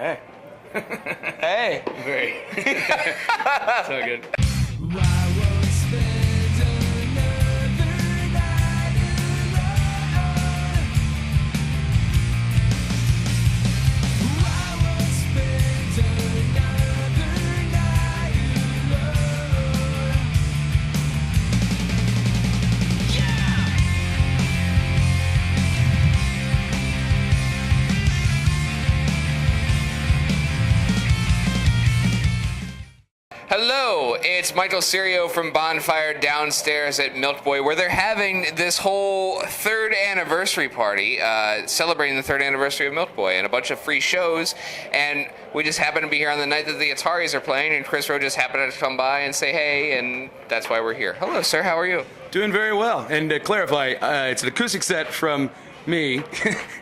Hey. Hey. Very. So good. Hello, it's Michael Serio from Bonfire downstairs at Milkboy, where they're having this whole third anniversary party, celebrating the third anniversary of Milkboy, and a bunch of free shows. And we just happen to be here on the night that the Ataris are playing, and Kris Roe just happened to come by and say hey, and that's why we're here. Hello, sir. How are you? Doing very well. And to clarify, it's an acoustic set from me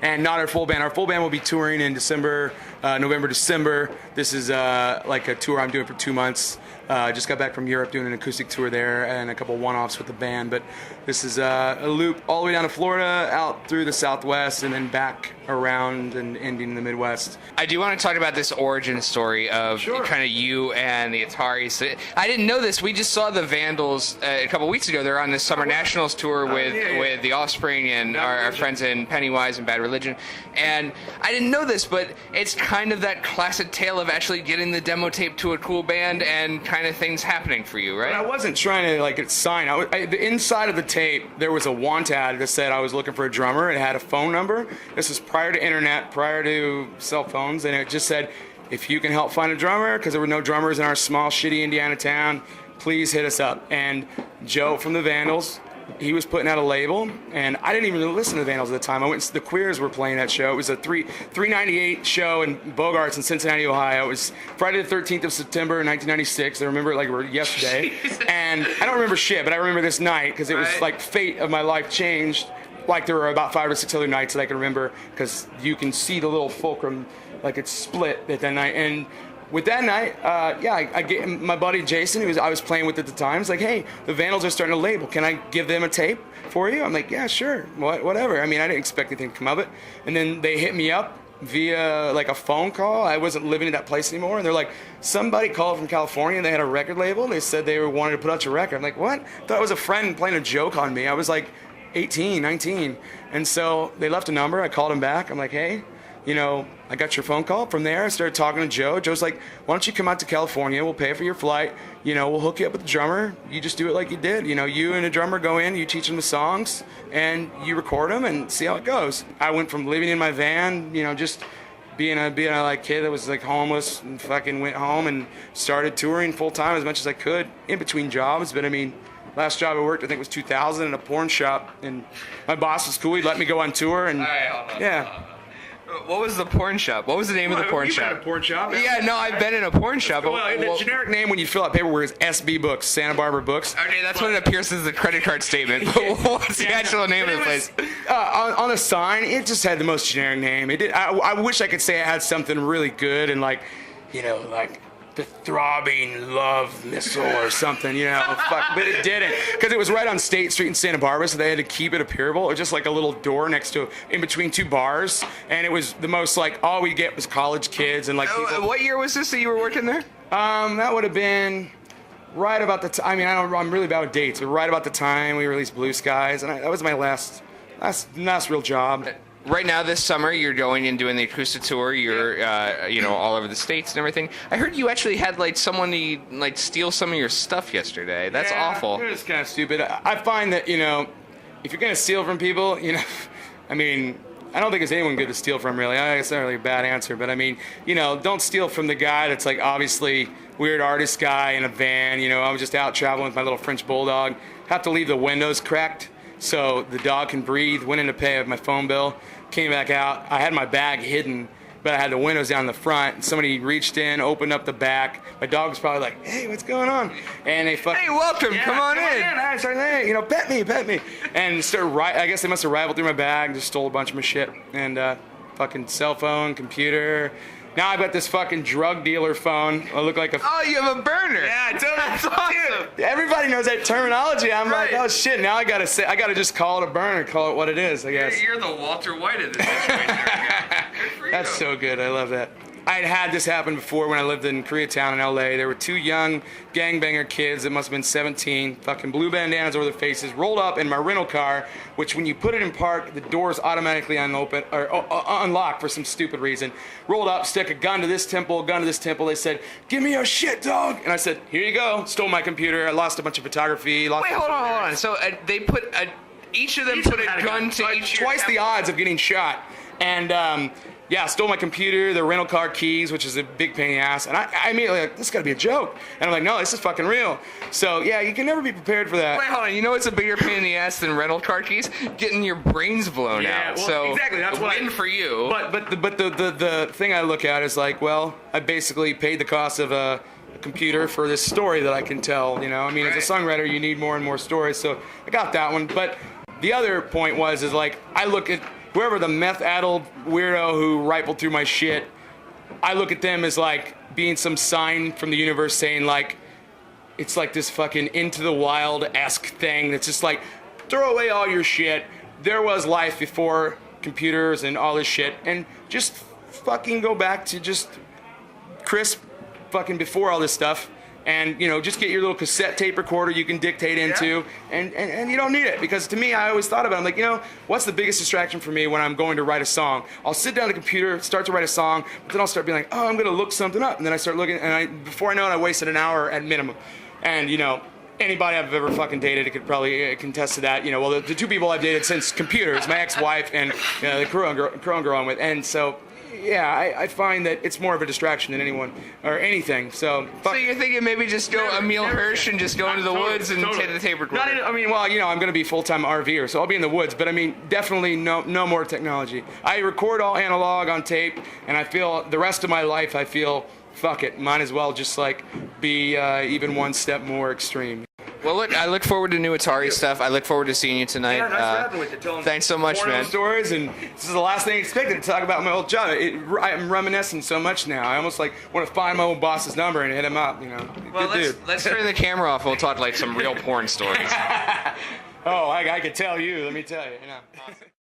and not our full band. Our full band will be touring in December, November, December. This is like a tour I'm doing for 2 months. Just got back from Europe doing an acoustic tour there and a couple one-offs with the band. But this is a loop all the way down to Florida, out through the Southwest, and then back around and ending in the Midwest. I do want to talk about this origin story of kind of you and the Ataris. I didn't know this. We just saw the Vandals a couple weeks ago. They're on this Summer Nationals tour with The Offspring and our friends in Pennywise and Bad Religion. And I didn't know this, but it's kind of that classic tale of actually getting the demo tape to a cool band and kind of things happening for you, right? But I wasn't trying to get signed. The inside of the tape, there was a want ad that said I was looking for a drummer. It had a phone number. This was prior to internet, prior to cell phones, and it just said, if you can help find a drummer, because there were no drummers in our small, shitty Indiana town, please hit us up. And Joe from the Vandals, he was putting out a label, and I didn't even listen to the Vandals at the time. The Queers were playing that show. It was a 398 show in Bogarts in Cincinnati, Ohio. It was Friday the 13th of September, 1996. I remember it like it were yesterday. And I don't remember shit, but I remember this night because it was like fate of my life changed. Like there were about 5 or 6 other nights that I can remember because you can see the little fulcrum, like it's split at that night. And with that night, I get my buddy Jason, who I was playing with at the time, was like, hey, the Vandals are starting a label. Can I give them a tape for you? I'm like, yeah, sure, whatever. I mean, I didn't expect anything to come of it. And then they hit me up via like a phone call. I wasn't living in that place anymore. And they're like, somebody called from California and they had a record label. And they said they wanted to put out your record. I'm like, what? I thought it was a friend playing a joke on me. I was like 18, 19. And so they left a number. I called him back. I'm like, hey, I got your phone call. From there, I started talking to Joe. Joe's like, why don't you come out to California? We'll pay for your flight. We'll hook you up with the drummer. You just do it like you did. You and a drummer go in, you teach them the songs, and you record them and see how it goes. I went from living in my van, just being a kid that was like homeless and fucking went home and started touring full time as much as I could in between jobs. But I mean, last job I worked, I think, was 2000 in a porn shop, and my boss was cool. He'd let me go on tour, and What was the porn shop? What was the name of the porn shop? You've been in a porn shop? Yeah, no, I've been in a porn shop. Well, the generic name when you fill out paperwork is SB Books, Santa Barbara Books. Okay, that's what it appears as the credit card statement. But what's the actual name of the place? On the sign, it just had the most generic name. It did. I wish I could say it had something really good and like the throbbing love missile or something, but it didn't, because it was right on State Street in Santa Barbara, so they had to keep it appearable. It was just like a little door next to, in between 2 bars, and it was the most like, all we get was college kids and like people. What year was this that you were working there? That would have been right about the time. I mean, I'm really bad with dates, but right about the time we released Blue Skies, and that was my last real job. Right now, this summer, you're going and doing the acoustic tour. You're, all over the states and everything. I heard you actually had someone steal some of your stuff yesterday. That's awful. It's kind of stupid. I find that if you're gonna steal from people, I mean, I don't think there's anyone good to steal from, really. I guess that's not really a bad answer, but I mean, don't steal from the guy that's like obviously weird artist guy in a van. I was just out traveling with my little French bulldog. Have to leave the windows cracked so the dog can breathe. Went in to pay my phone bill. Came back out. I had my bag hidden, but I had the windows down the front. Somebody reached in, opened up the back. My dog was probably like, "Hey, what's going on?" And they fucking, "Hey, welcome, come on in." I started, "Hey, pet me," and started. I guess they must have rifled through my bag, just stole a bunch of my shit and fucking cell phone, computer. Now I've got this fucking drug dealer phone. I look like a... Oh, you have a burner. Yeah, totally. That's awesome. Dude, everybody knows that terminology. I'm like, oh shit, now I gotta just call it a burner, call it what it is, I guess. You're the Walter White of this situation. Good for you. That's so good, I love that. I'd had this happen before when I lived in Koreatown in LA. There were two young gangbanger kids that must have been 17, fucking blue bandanas over their faces, rolled up in my rental car, which when you put it in park, the doors automatically unlock for some stupid reason. Rolled up, stuck a gun to this temple, a gun to this temple. They said, "Give me your shit, dog." And I said, "Here you go." Stole my computer. I lost a bunch of photography. Wait, hold on. So they put each of them put a gun to each. Twice the odds of getting shot. And yeah, stole my computer, the rental car keys, which is a big pain in the ass. And I immediately like, this got to be a joke. And I'm like, no, this is fucking real. So yeah, you can never be prepared for that. Wait, hold on. You know what's a bigger pain in the ass than rental car keys? Getting your brains blown out. Well, so exactly, that's what win for you. But the thing I look at is like, well, I basically paid the cost of a computer for this story that I can tell. You know, I mean, as a songwriter, you need more and more stories. So I got that one. But the other point is like, I look at whoever the meth-addled weirdo who rifled through my shit, I look at them as like being some sign from the universe saying like, it's like this fucking Into the Wild-esque thing that's just like, throw away all your shit. There was life before computers and all this shit, and just fucking go back to just Kris fucking before all this stuff. And, you know, just get your little cassette tape recorder you can dictate into, and you don't need it. Because to me, I always thought about it. I'm like, you know, what's the biggest distraction for me when I'm going to write a song? I'll sit down at the computer, start to write a song, but then I'll start being like, oh, I'm going to look something up. And then I start looking, and before I know it, I wasted an hour at minimum. And, you know, anybody I've ever fucking dated could probably contest to that. You know, well, the two people I've dated since computers, my ex-wife and the current girl I'm with. And so, yeah, I find that it's more of a distraction than anyone or anything. So you're thinking maybe just go Emil Hirsch and just go into the woods and take the tape recorder? I mean, well, you know, I'm going to be full-time RVer, so I'll be in the woods. But I mean, definitely no more technology. I record all analog on tape, and I feel the rest of my life, I feel, fuck it, might as well just like be even one step more extreme. Well, look, I look forward to new Atari stuff. I look forward to seeing you tonight. Yeah, nice rapping with you. Thanks so much, man. Stories, and this is the last thing I expected to talk about my old job. I'm reminiscing so much now. I almost like want to find my old boss's number and hit him up. You know, well, let's turn the camera off. We'll talk like some real porn stories. Oh, I could tell you. Let me tell you. You know. Awesome.